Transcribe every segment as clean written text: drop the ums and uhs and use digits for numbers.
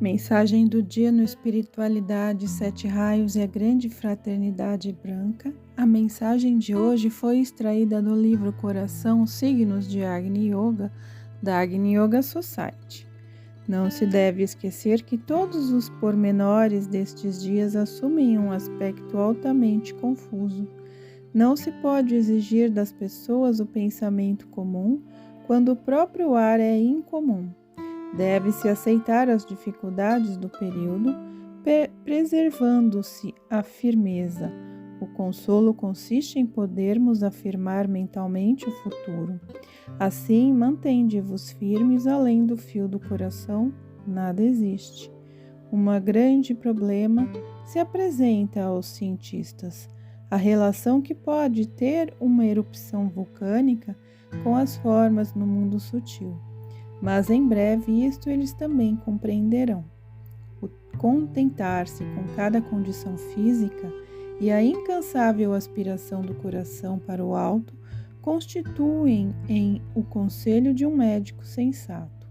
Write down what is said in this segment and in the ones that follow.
Mensagem do dia no Espiritualidade, Sete Raios e a Grande Fraternidade Branca. A mensagem de hoje foi extraída do livro Coração, Signos de Agni Yoga, da Agni Yoga Society. Não se deve esquecer que todos os pormenores destes dias assumem um aspecto altamente confuso. Não se pode exigir das pessoas o pensamento comum quando o próprio ar é incomum. Deve-se aceitar as dificuldades do período, preservando-se a firmeza. O consolo consiste em podermos afirmar mentalmente o futuro. Assim, mantende-vos firmes além do fio do coração, nada existe. Um grande problema se apresenta aos cientistas: a relação que pode ter uma erupção vulcânica com as formas no mundo sutil. Mas em breve isto eles também compreenderão. O contentar-se com cada condição física e a incansável aspiração do coração para o alto constituem o conselho de um médico sensato.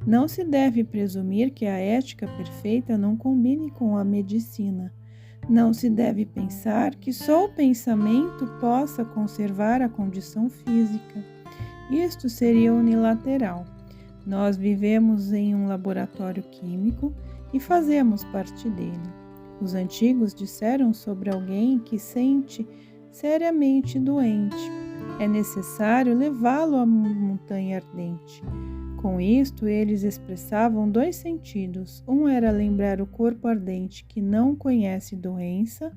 Não se deve presumir que a ética perfeita não combine com a medicina. Não se deve pensar que só o pensamento possa conservar a condição física. Isto seria unilateral. Nós vivemos em um laboratório químico e fazemos parte dele. Os antigos disseram sobre alguém que sente seriamente doente: é necessário levá-lo à montanha ardente. Com isto, eles expressavam dois sentidos. Um era lembrar o corpo ardente que não conhece doença,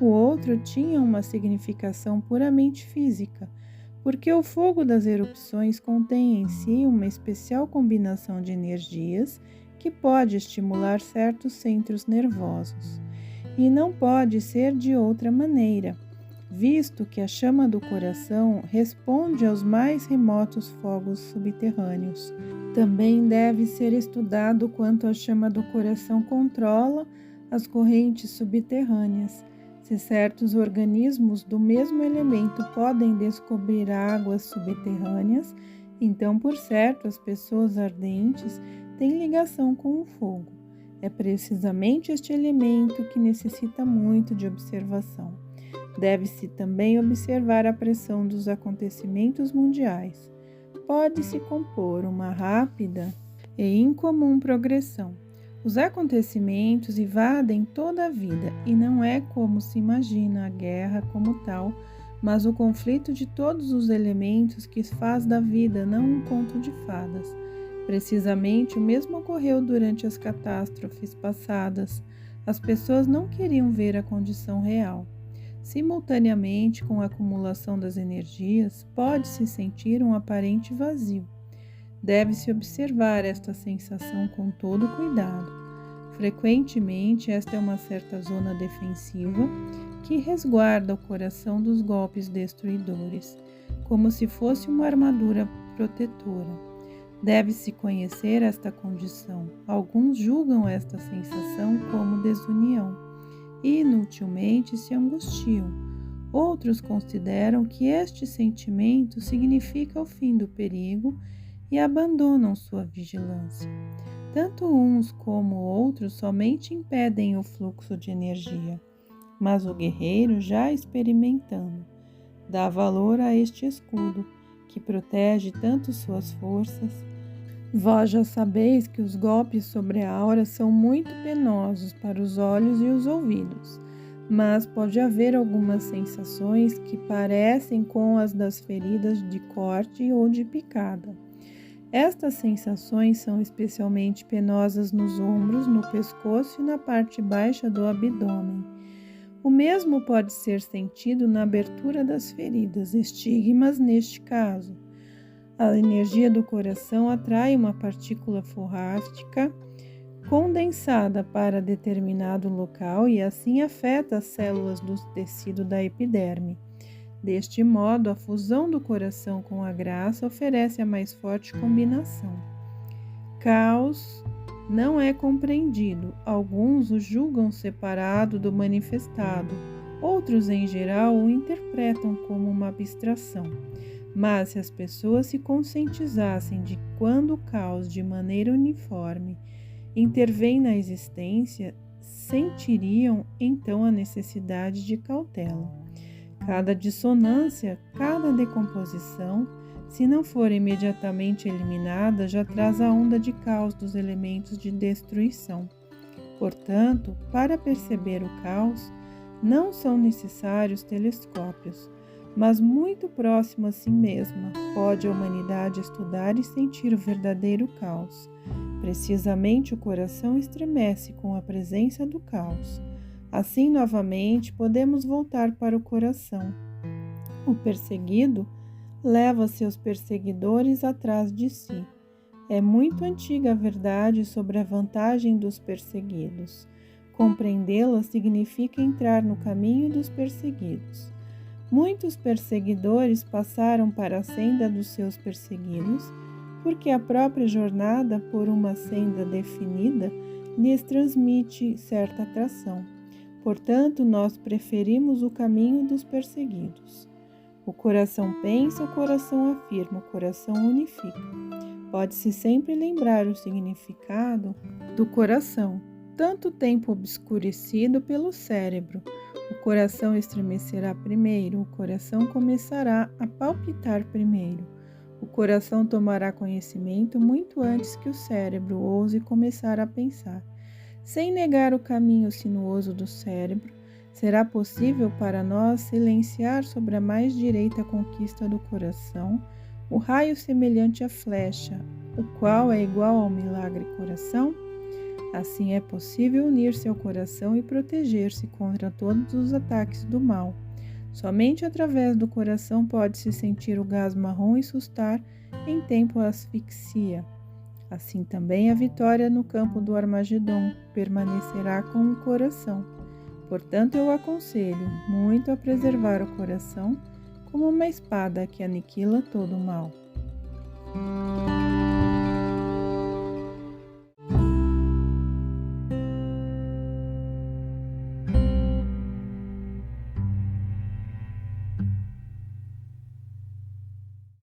o outro tinha uma significação puramente física, porque o fogo das erupções contém em si uma especial combinação de energias que pode estimular certos centros nervosos. E não pode ser de outra maneira, visto que a chama do coração responde aos mais remotos fogos subterrâneos. Também deve ser estudado quanto a chama do coração controla as correntes subterrâneas. Se certos organismos do mesmo elemento podem descobrir águas subterrâneas, então, por certo, as pessoas ardentes têm ligação com o fogo. É precisamente este elemento que necessita muito de observação. Deve-se também observar a pressão dos acontecimentos mundiais. Pode-se compor uma rápida e incomum progressão. Os acontecimentos invadem toda a vida e não é como se imagina a guerra como tal, mas o conflito de todos os elementos que faz da vida não um conto de fadas. Precisamente o mesmo ocorreu durante as catástrofes passadas. As pessoas não queriam ver a condição real. Simultaneamente com a acumulação das energias, pode-se sentir um aparente vazio. Deve-se observar esta sensação com todo cuidado. Frequentemente, esta é uma certa zona defensiva que resguarda o coração dos golpes destruidores, como se fosse uma armadura protetora. Deve-se conhecer esta condição. Alguns julgam esta sensação como desunião e, inutilmente, se angustiam. Outros consideram que este sentimento significa o fim do perigo e abandonam sua vigilância. Tanto uns como outros somente impedem o fluxo de energia, mas o guerreiro, já experimentando, dá valor a este escudo, que protege tanto suas forças. Vós já sabeis que os golpes sobre a aura são muito penosos para os olhos e os ouvidos, mas pode haver algumas sensações que parecem com as das feridas de corte ou de picada. Estas sensações são especialmente penosas nos ombros, no pescoço e na parte baixa do abdômen. O mesmo pode ser sentido na abertura das feridas, estigmas neste caso. A energia do coração atrai uma partícula forrástica condensada para determinado local e assim afeta as células do tecido da epiderme. Deste modo, a fusão do coração com a graça oferece a mais forte combinação. Caos não é compreendido. Alguns o julgam separado do manifestado, outros, em geral, o interpretam como uma abstração. Mas se as pessoas se conscientizassem de quando o caos de maneira uniforme intervém na existência, sentiriam então a necessidade de cautela. Cada dissonância, cada decomposição, se não for imediatamente eliminada, já traz a onda de caos dos elementos de destruição. Portanto, para perceber o caos, não são necessários telescópios, mas muito próximo a si mesma, pode a humanidade estudar e sentir o verdadeiro caos. Precisamente o coração estremece com a presença do caos. Assim, novamente, podemos voltar para o coração. O perseguido leva seus perseguidores atrás de si. É muito antiga a verdade sobre a vantagem dos perseguidos. Compreendê-la significa entrar no caminho dos perseguidos. Muitos perseguidores passaram para a senda dos seus perseguidos, porque a própria jornada por uma senda definida lhes transmite certa atração. Portanto, nós preferimos o caminho dos perseguidos. O coração pensa, o coração afirma, o coração unifica. Pode-se sempre lembrar o significado do coração, tanto tempo obscurecido pelo cérebro. O coração estremecerá primeiro, o coração começará a palpitar primeiro. O coração tomará conhecimento muito antes que o cérebro ouse começar a pensar. Sem negar o caminho sinuoso do cérebro, será possível para nós silenciar sobre a mais direita conquista do coração o raio semelhante à flecha, o qual é igual ao milagre coração? Assim é possível unir-se ao coração e proteger-se contra todos os ataques do mal. Somente através do coração pode-se sentir o gás marrom e sustar em tempo a asfixia. Assim também a vitória no campo do Armagedon permanecerá com o coração. Portanto, eu aconselho muito a preservar o coração como uma espada que aniquila todo o mal.